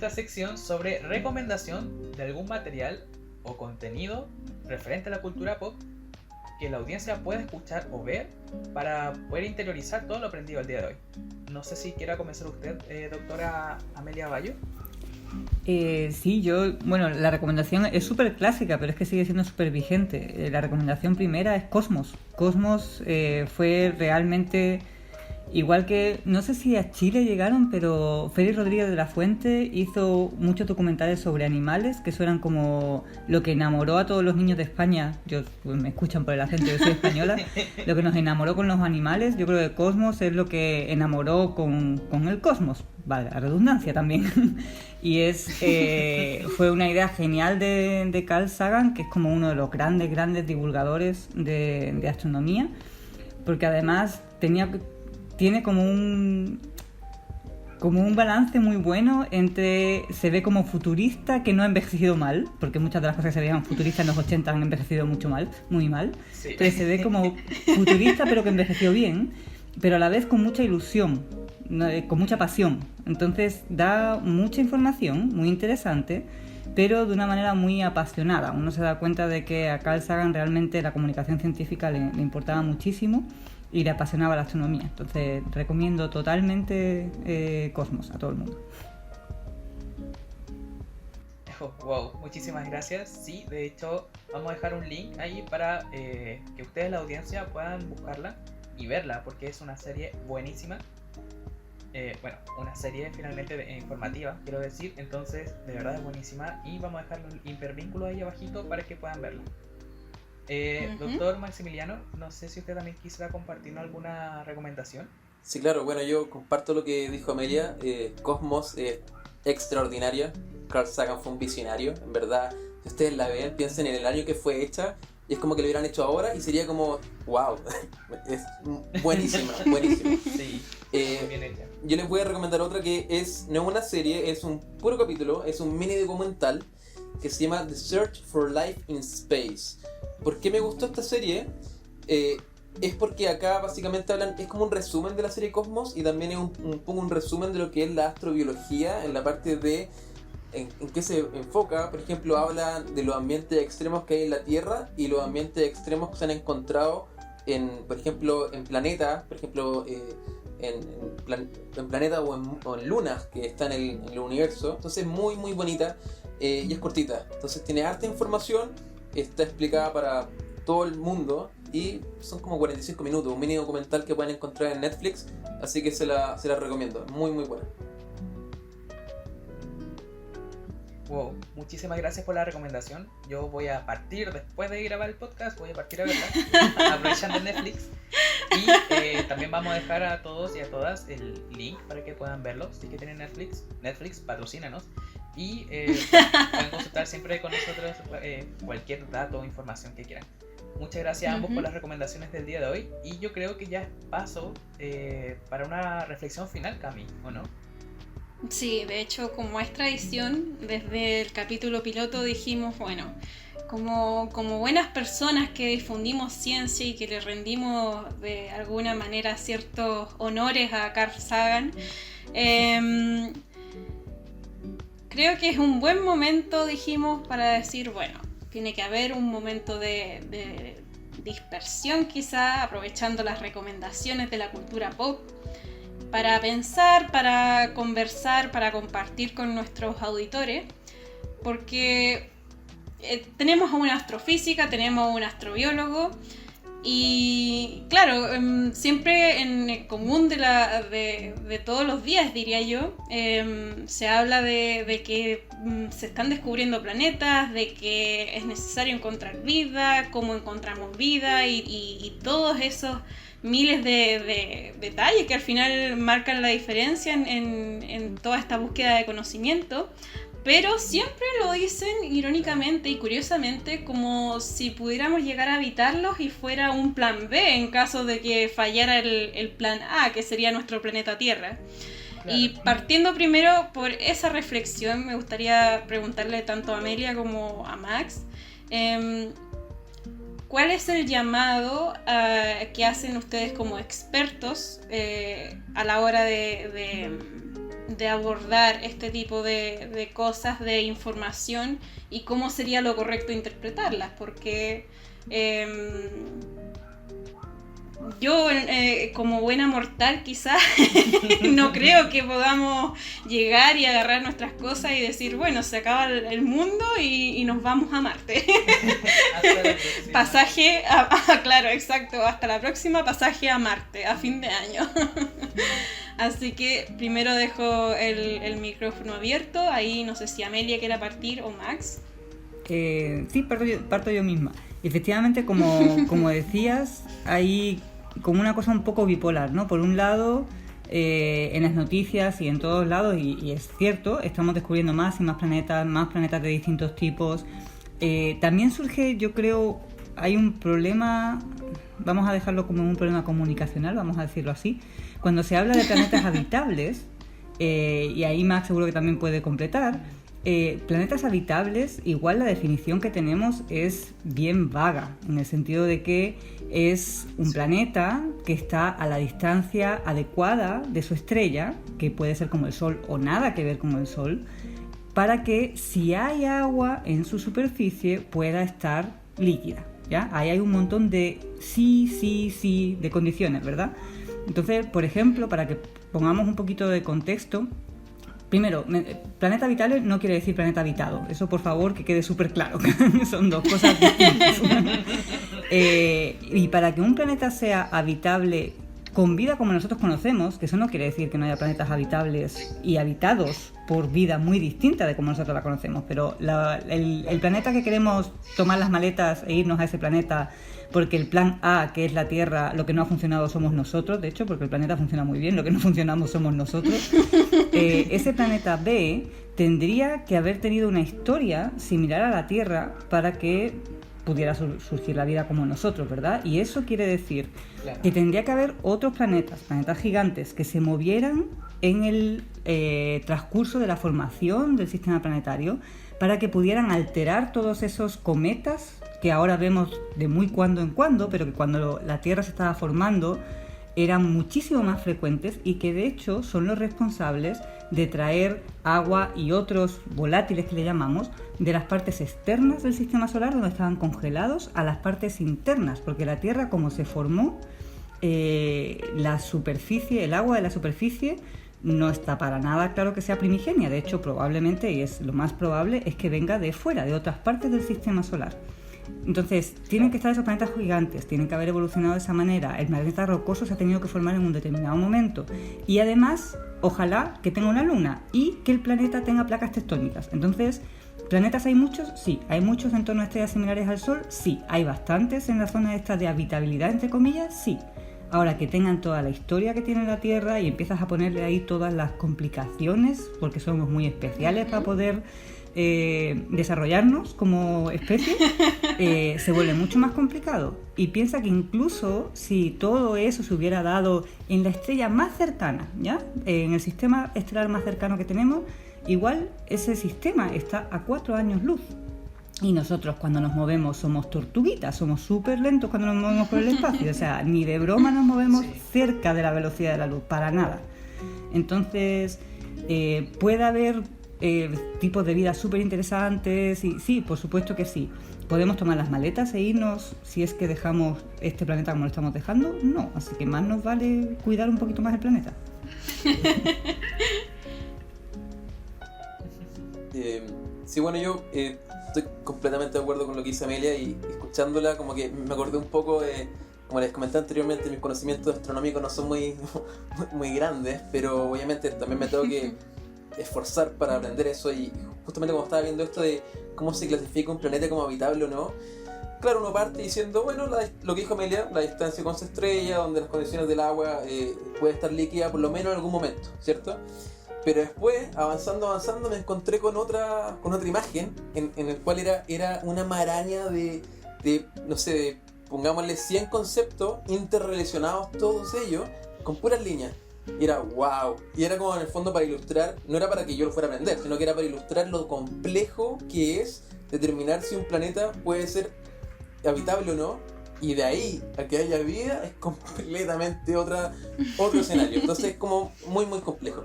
A: sección sobre recomendación de algún material o contenido referente a la cultura pop que la audiencia pueda escuchar o ver para poder interiorizar todo lo aprendido el día de hoy. No sé si quiera comenzar usted, doctora Amelia Bayo.
D: Sí, la recomendación es súper clásica, pero es que sigue siendo súper vigente. La recomendación primera es Cosmos. Cosmos fue realmente, igual que, no sé si a Chile llegaron, pero Félix Rodríguez de la Fuente hizo muchos documentales sobre animales, que eso eran como lo que enamoró a todos los niños de España. Me escuchan por el acento, yo soy española. Lo que nos enamoró con los animales, yo creo que Cosmos es lo que enamoró con el cosmos. Vale, la redundancia también. Y fue una idea genial de Carl Sagan, que es como uno de los grandes divulgadores de astronomía, porque además tiene como un balance muy bueno entre, se ve como futurista, que no ha envejecido mal, porque muchas de las cosas que se veían futuristas en los 80 han envejecido muy mal.
A: Sí.
D: Entonces se ve como futurista pero que envejeció bien, pero a la vez con mucha ilusión, con mucha pasión. Entonces da mucha información muy interesante, pero de una manera muy apasionada. Uno se da cuenta de que a Carl Sagan realmente la comunicación científica le importaba muchísimo y le apasionaba la astronomía. Entonces recomiendo totalmente Cosmos a todo el mundo.
A: Wow, muchísimas gracias. Sí, de hecho vamos a dejar un link ahí para que ustedes, la audiencia, puedan buscarla y verla, porque es una serie buenísima. Una serie finalmente informativa, quiero decir. Entonces de verdad es buenísima y vamos a dejar un hipervínculo ahí abajito para que puedan verla. Doctor Maximiliano, no sé si usted también quisiera compartirnos alguna recomendación.
C: Sí, claro, bueno, yo comparto lo que dijo Amelia. Cosmos es extraordinaria. Carl Sagan fue un visionario, en verdad. Si ustedes la ven, piensen en el año que fue hecha y es como que lo hubieran hecho ahora y sería como, wow, es buenísima.
A: Sí, muy bien hecha.
C: Yo les voy a recomendar otra que no es una serie, es un puro capítulo, es un mini documental que se llama The Search for Life in Space. ¿Por qué me gustó esta serie? Es porque acá básicamente es como un resumen de la serie Cosmos y también es un poco un resumen de lo que es la astrobiología en la parte de en qué se enfoca. Por ejemplo, habla de los ambientes extremos que hay en la Tierra y los ambientes extremos que se han encontrado por ejemplo, en planetas, por ejemplo, en planetas o en lunas que están en el universo. Entonces es muy muy bonita y es cortita. Entonces tiene harta información, está explicada para todo el mundo y son como 45 minutos, un mini documental que pueden encontrar en Netflix, así que se la recomiendo, muy muy buena.
A: Wow, muchísimas gracias por la recomendación. Yo voy a partir, después de grabar el podcast, voy a partir a verla, aprovechando Netflix. Y también vamos a dejar a todos y a todas el link para que puedan verlo. Si que tienen Netflix, patrocínanos. Y pueden consultar siempre con nosotros cualquier dato o información que quieran. Muchas gracias a ambos por las recomendaciones del día de hoy. Y yo creo que ya es paso para una reflexión final, Cami, ¿o no?
B: Sí, de hecho, como es tradición, desde el capítulo piloto dijimos, bueno, como buenas personas que difundimos ciencia y que le rendimos de alguna manera ciertos honores a Carl Sagan, creo que es un buen momento, dijimos, para decir, bueno, tiene que haber un momento de dispersión quizá, aprovechando las recomendaciones de la cultura pop, para pensar, para conversar, para compartir con nuestros auditores, porque tenemos a una astrofísica, tenemos a un astrobiólogo y claro, siempre en el común de todos los días, diría yo, se habla de que se están descubriendo planetas, de que es necesario encontrar vida, cómo encontramos vida y todos esos miles de detalles que al final marcan la diferencia en toda esta búsqueda de conocimiento, pero siempre lo dicen irónicamente y curiosamente como si pudiéramos llegar a habitarlos y fuera un plan B en caso de que fallara el plan A, que sería nuestro planeta Tierra. Y partiendo primero por esa reflexión, me gustaría preguntarle tanto a Amelia como a Max, ¿cuál es el llamado que hacen ustedes como expertos a la hora de abordar este tipo de cosas, de información, y cómo sería lo correcto interpretarlas? Porque yo, como buena mortal, quizás no creo que podamos llegar y agarrar nuestras cosas y decir, bueno, se acaba el mundo y nos vamos a Marte. Pasaje claro, exacto, hasta la próxima, pasaje a Marte, a fin de año. Así que primero dejo el micrófono abierto. Ahí no sé si Amelia quiere partir o Max.
D: Sí, parto yo misma. Efectivamente, como decías, hay como una cosa un poco bipolar, ¿no? Por un lado, en las noticias y en todos lados, y es cierto, estamos descubriendo más y más planetas de distintos tipos. También surge, yo creo, hay un problema, vamos a dejarlo como un problema comunicacional, vamos a decirlo así. Cuando se habla de planetas habitables, y ahí Max seguro que también puede completar, planetas habitables, igual la definición que tenemos es bien vaga, en el sentido de que es un planeta que está a la distancia adecuada de su estrella, que puede ser como el Sol o nada que ver con el Sol, para que si hay agua en su superficie pueda estar líquida, ¿ya? Ahí hay un montón de sí de condiciones, ¿verdad? Entonces, por ejemplo, para que pongamos un poquito de contexto, primero, planeta habitable no quiere decir planeta habitado. Eso, por favor, que quede súper claro. Son dos cosas distintas. Y para que un planeta sea habitable con vida como nosotros conocemos, que eso no quiere decir que no haya planetas habitables y habitados por vida muy distinta de como nosotros la conocemos, pero el planeta que queremos tomar las maletas e irnos a ese planeta porque el plan A, que es la Tierra, lo que no ha funcionado somos nosotros, de hecho, porque el planeta funciona muy bien, lo que no funcionamos somos nosotros. Ese planeta B tendría que haber tenido una historia similar a la Tierra para que pudiera surgir la vida como nosotros, ¿verdad? Y eso quiere decir que tendría que haber otros planetas gigantes, que se movieran en el transcurso de la formación del sistema planetario para que pudieran alterar todos esos cometas que ahora vemos de muy cuando en cuando, pero que cuando la Tierra se estaba formando eran muchísimo más frecuentes y que de hecho son los responsables de traer agua y otros volátiles que le llamamos de las partes externas del sistema solar, donde estaban congelados, a las partes internas, porque la Tierra, como se formó, la superficie, el agua de la superficie no está para nada claro que sea primigenia. De hecho, probablemente, y es lo más probable, es que venga de fuera, de otras partes del sistema solar. Entonces, tienen que estar esos planetas gigantes, tienen que haber evolucionado de esa manera. El planeta rocoso se ha tenido que formar en un determinado momento. Y además, ojalá que tenga una luna y que el planeta tenga placas tectónicas. Entonces, ¿planetas hay muchos? Sí. ¿Hay muchos en torno a estrellas similares al Sol? Sí. ¿Hay bastantes en la zona esta de habitabilidad, entre comillas? Sí. Ahora, que tengan toda la historia que tiene la Tierra y empiezas a ponerle ahí todas las complicaciones, porque somos muy especiales para poder desarrollarnos como especie, se vuelve mucho más complicado. Y piensa que incluso si todo eso se hubiera dado en la estrella más cercana, ¿ya? En el sistema estelar más cercano que tenemos, igual ese sistema está a 4 años luz. Y nosotros cuando nos movemos somos tortuguitas, somos súper lentos cuando nos movemos por el espacio, o sea, ni de broma nos movemos cerca de la velocidad de la luz, para nada. Entonces, puede haber tipos de vida súper interesantes, y sí, por supuesto que sí. ¿Podemos tomar las maletas e irnos si es que dejamos este planeta como lo estamos dejando? No, así que más nos vale cuidar un poquito más el planeta.
C: Sí, bueno, yo estoy completamente de acuerdo con lo que dice Amelia y escuchándola como que me acordé un poco de, como les comenté anteriormente, mis conocimientos astronómicos no son muy grandes, pero obviamente también me tengo que esforzar para aprender eso. Y justamente como estaba viendo esto de cómo se clasifica un planeta como habitable o no, claro, uno parte diciendo, bueno, lo que dijo Amelia, la distancia con su estrella, donde las condiciones del agua puede estar líquida por lo menos en algún momento, ¿cierto? Pero después, avanzando, me encontré con otra imagen en el cual era una maraña de no sé, pongámosle 100 conceptos interrelacionados, todos ellos, con puras líneas. Y era wow. Y era como en el fondo para ilustrar, no era para que yo lo fuera a aprender, sino que era para ilustrar lo complejo que es determinar si un planeta puede ser habitable o no. Y de ahí a que haya vida es completamente otro escenario. Entonces es como muy muy complejo.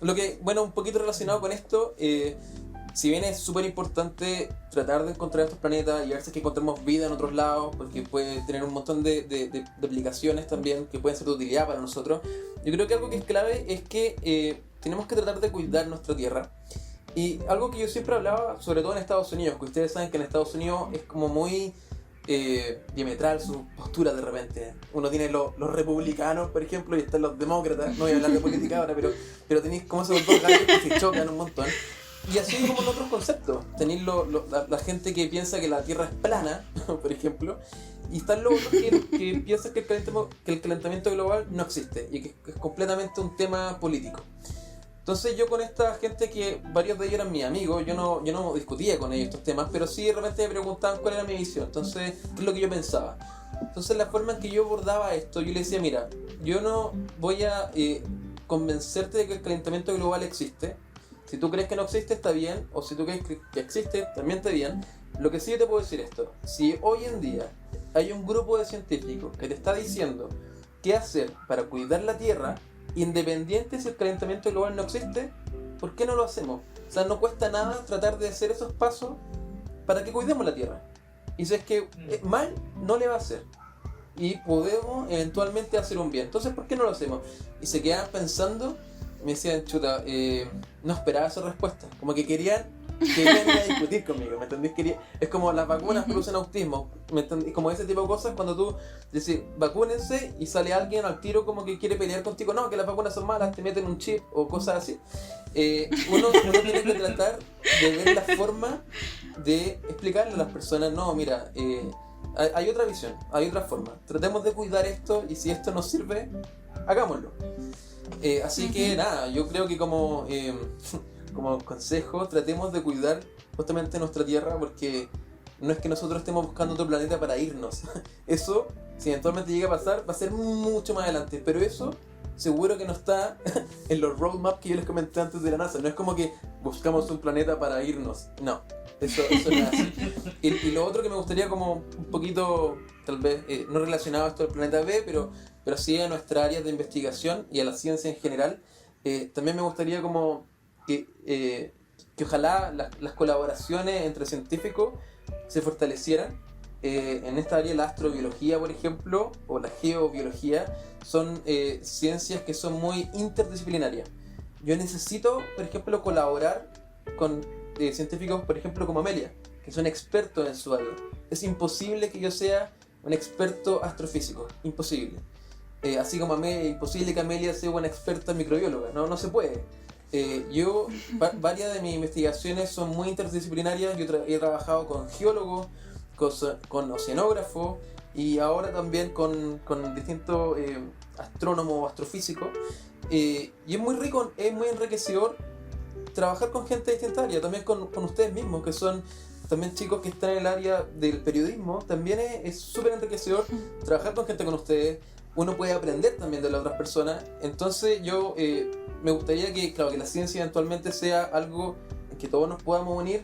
C: Lo que, bueno, un poquito relacionado con esto, si bien es súper importante tratar de encontrar estos planetas y a ver si es que encontramos vida en otros lados, porque puede tener un montón de aplicaciones también que pueden ser de utilidad para nosotros, yo creo que algo que es clave es que tenemos que tratar de cuidar nuestra Tierra. Y algo que yo siempre hablaba, sobre todo en Estados Unidos, que ustedes saben que en Estados Unidos es como muy diametral su postura de repente. Uno tiene los republicanos, por ejemplo, y están los demócratas. No voy a hablar de política ahora, pero tenéis como esos dos gallos que se chocan un montón. Y así como en otros conceptos. Tenéis la gente que piensa que la Tierra es plana, por ejemplo, y están los otros que piensan que el calentamiento global no existe y que es completamente un tema político. Entonces yo con esta gente que varios de ellos eran mis amigos, yo no discutía con ellos estos temas, pero sí de repente me preguntaban cuál era mi visión, entonces qué es lo que yo pensaba. Entonces la forma en que yo abordaba esto, yo le decía, mira, yo no voy a convencerte de que el calentamiento global existe. Si tú crees que no existe, está bien, o si tú crees que existe, también está bien. Lo que sí yo te puedo decir esto, si hoy en día hay un grupo de científicos que te está diciendo qué hacer para cuidar la Tierra, independiente si el calentamiento global no existe, ¿por qué no lo hacemos? O sea, no cuesta nada tratar de hacer esos pasos para que cuidemos la Tierra. Y si es que mal, no le va a hacer. Y podemos eventualmente hacer un bien. Entonces, ¿por qué no lo hacemos? Y se quedaban pensando, me decían, chuta, no esperaba esa respuesta. Como que querían ir a discutir conmigo, ¿me entendés? Es como las vacunas producen autismo, ¿me entendés? Como ese tipo de cosas cuando tú dices, vacúnense y sale alguien al tiro como que quiere pelear contigo, no, que las vacunas son malas, te meten un chip o cosas así. Uno tiene que tratar de ver la forma de explicarle a las personas, no, mira, hay otra visión, hay otra forma, tratemos de cuidar esto y si esto nos sirve, hagámoslo. Así que nada, yo creo que como consejo, tratemos de cuidar justamente nuestra Tierra, porque no es que nosotros estemos buscando otro planeta para irnos. Eso, si eventualmente llega a pasar, va a ser mucho más adelante, pero eso seguro que no está en los roadmaps que yo les comenté antes de la NASA. No es como que buscamos un planeta para irnos, no, eso no es así. Y lo otro que me gustaría como un poquito, tal vez, no relacionado a esto del planeta B, pero sí a nuestra área de investigación y a la ciencia en general, también me gustaría como que ojalá las colaboraciones entre científicos se fortalecieran. En esta área la astrobiología, por ejemplo, o la geobiología, son ciencias que son muy interdisciplinarias. Yo necesito, por ejemplo, colaborar con científicos, por ejemplo, como Amelia, que son expertos en su área. Es imposible que yo sea un experto astrofísico, imposible. Así como imposible que Amelia sea una experta microbióloga, no se puede. Varias de mis investigaciones son muy interdisciplinarias. Yo he trabajado con geólogos, con oceanógrafos y ahora también con distintos astrónomos o astrofísicos. Y es muy rico, es muy enriquecedor trabajar con gente de distintas áreas, también con ustedes mismos, que son también chicos que están en el área del periodismo. También es súper enriquecedor trabajar con gente con ustedes. Uno puede aprender también de las otras personas. Entonces yo me gustaría que la ciencia eventualmente sea algo en que todos nos podamos unir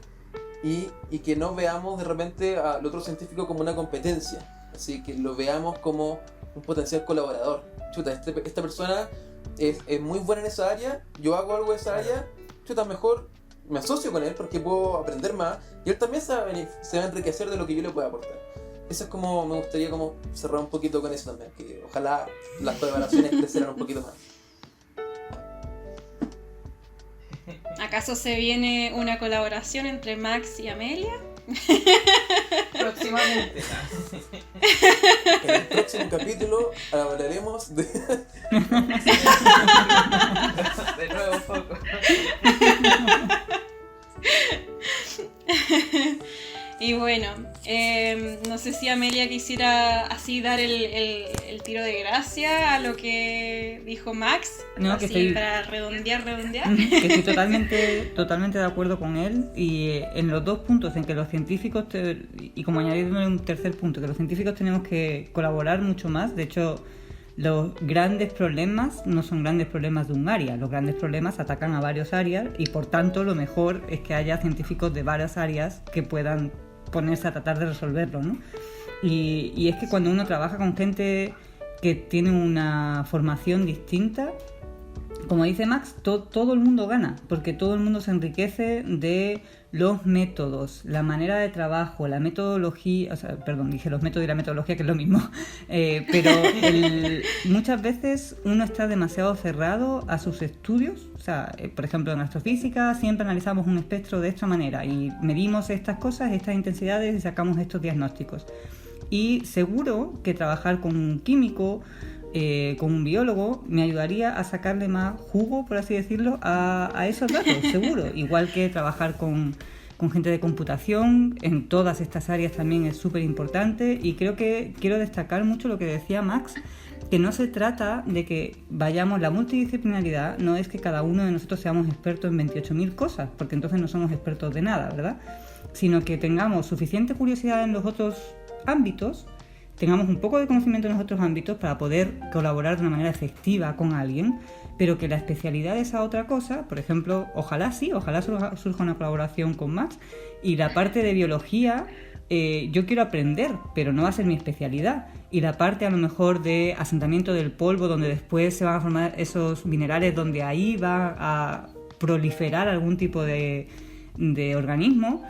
C: y que no veamos de repente al otro científico como una competencia. Así que lo veamos como un potencial colaborador. Chuta, esta persona es muy buena en esa área, yo hago algo en esa área, chuta, mejor me asocio con él porque puedo aprender más y él también se va a enriquecer de lo que yo le pueda aportar. Eso es como, me gustaría como cerrar un poquito con eso también, que ojalá las colaboraciones crecieran un poquito más.
B: ¿Acaso se viene una colaboración entre Max y Amelia?
A: Próximamente.
C: En el próximo capítulo hablaremos de...
A: De nuevo foco.
B: Y bueno, no sé si Amelia quisiera así dar el tiro de gracia a lo que dijo Max,
D: no,
B: así
D: que estoy...
B: para redondear.
D: Que estoy totalmente de acuerdo con él, y en los dos puntos en que los científicos, y como añadirme un tercer punto, que los científicos tenemos que colaborar mucho más. De hecho, los grandes problemas no son grandes problemas de un área, los grandes problemas atacan a varias áreas y por tanto lo mejor es que haya científicos de varias áreas que puedan ponerse a tratar de resolverlo, ¿no? Y es que cuando uno trabaja con gente que tiene una formación distinta, como dice Max, todo el mundo gana, porque todo el mundo se enriquece de los métodos, la manera de trabajo, la metodología, o sea, perdón, dije los métodos y la metodología, que es lo mismo, pero muchas veces uno está demasiado cerrado a sus estudios, o sea, por ejemplo, en astrofísica siempre analizamos un espectro de esta manera y medimos estas cosas, estas intensidades y sacamos estos diagnósticos. Y seguro que trabajar con un químico, con un biólogo, me ayudaría a sacarle más jugo, por así decirlo, a esos datos, seguro. Igual que trabajar con gente de computación, en todas estas áreas también es súper importante. Y creo que quiero destacar mucho lo que decía Max, que no se trata de que vayamos, la multidisciplinaridad no es que cada uno de nosotros seamos expertos en 28.000 cosas, porque entonces no somos expertos de nada, ¿verdad? Sino que tengamos suficiente curiosidad en los otros ámbitos, tengamos un poco de conocimiento en los otros ámbitos para poder colaborar de una manera efectiva con alguien, pero que la especialidad de esa otra cosa, por ejemplo, ojalá surja una colaboración con Max, y la parte de biología, yo quiero aprender, pero no va a ser mi especialidad, y la parte a lo mejor de asentamiento del polvo, donde después se van a formar esos minerales, donde ahí va a proliferar algún tipo de organismo,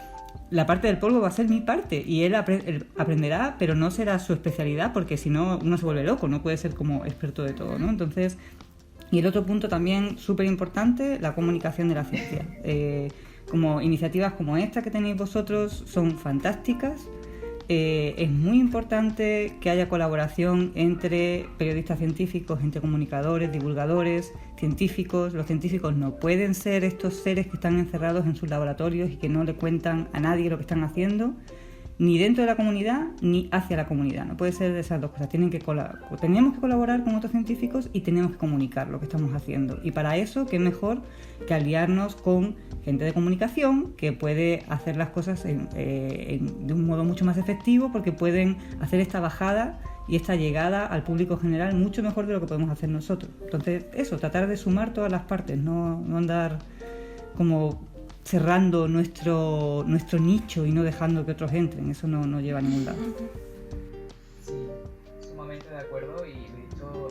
D: la parte del polvo va a ser mi parte y él aprenderá, pero no será su especialidad, porque si no uno se vuelve loco, no puede ser como experto de todo, ¿no? Entonces, y el otro punto también súper importante, la comunicación de la ciencia. Como iniciativas como esta que tenéis vosotros son fantásticas. Es muy importante que haya colaboración entre periodistas científicos, entre comunicadores, divulgadores, científicos. Los científicos no pueden ser estos seres que están encerrados en sus laboratorios y que no le cuentan a nadie lo que están haciendo, ni dentro de la comunidad ni hacia la comunidad. No puede ser de esas dos cosas. Tenemos que colaborar con otros científicos y tenemos que comunicar lo que estamos haciendo. Y para eso, ¿qué mejor que aliarnos con gente de comunicación que puede hacer las cosas de un modo mucho más efectivo, porque pueden hacer esta bajada y esta llegada al público general mucho mejor de lo que podemos hacer nosotros? Entonces, eso, tratar de sumar todas las partes, no andar como cerrando nuestro nicho y no dejando que otros entren. Eso no lleva a ningún lado.
A: Sí, sumamente de acuerdo, y de hecho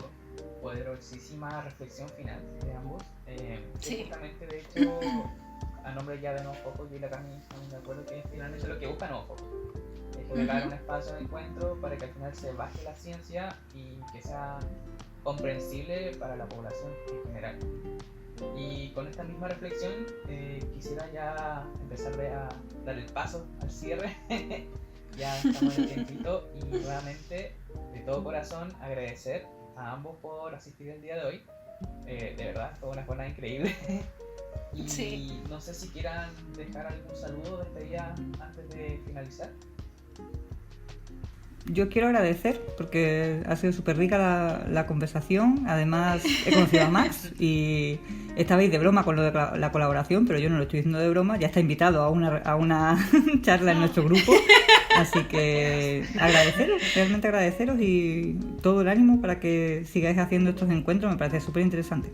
A: poderosísima reflexión final de ambos.
B: Sí.
A: Justamente, de hecho, a nombre ya de Nuevo Foco, yo y la Cami estamos de acuerdo que finalmente lo que busca Nuevo Foco es generar un espacio de encuentro para que al final se baje la ciencia y que sea comprensible para la población en general. Y con esta misma reflexión quisiera ya empezar a dar el paso al cierre. Ya estamos en el tiempito, y nuevamente de todo corazón agradecer a ambos por asistir el día de hoy. De verdad, fue una jornada increíble. Y sí, no sé si quieran dejar algún saludo de despedida antes de finalizar.
D: Yo quiero agradecer porque ha sido súper rica la conversación. Además, he conocido a Max y estabais de broma con lo de la colaboración, pero yo no lo estoy diciendo de broma. Ya está invitado a una charla en nuestro grupo. Así que realmente agradeceros, y todo el ánimo para que sigáis haciendo estos encuentros. Me parece súper interesante.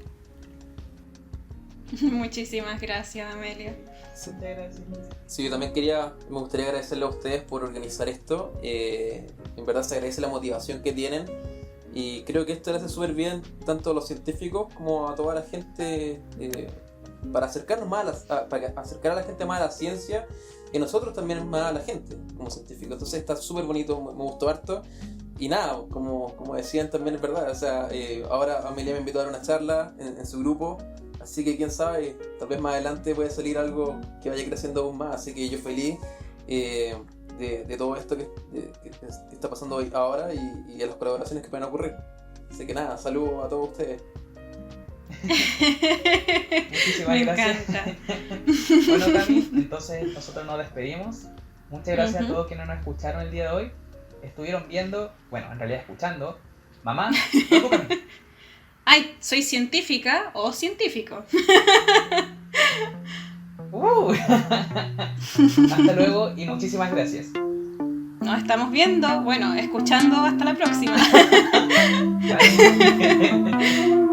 B: Muchísimas gracias, Amelia.
C: Sí, yo también me gustaría agradecerle a ustedes por organizar esto. En verdad se agradece la motivación que tienen, y creo que esto le hace súper bien tanto a los científicos como a toda la gente, para acercarnos más para acercar a la gente más a la ciencia, y nosotros también más a la gente como científicos. Entonces está súper bonito, me gustó harto. Y nada, como decían también, es verdad, o sea, ahora Amelia me invitó a dar una charla en su grupo. Así que quién sabe, tal vez más adelante puede salir algo que vaya creciendo aún más. Así que yo feliz de todo esto que está pasando hoy, ahora, y de las colaboraciones que pueden ocurrir. Así que nada, saludos a todos ustedes.
A: Muchísimas gracias.
B: Encanta.
A: Bueno, Cami, entonces nosotros nos despedimos. Muchas gracias a todos quienes nos escucharon el día de hoy. Estuvieron viendo, bueno, en realidad escuchando. Mamá, preocúpame.
B: Ay, ¿soy científica o científico?
A: Hasta luego y muchísimas gracias.
B: nos estamos viendo, bueno, escuchando hasta la próxima.
A: Vale.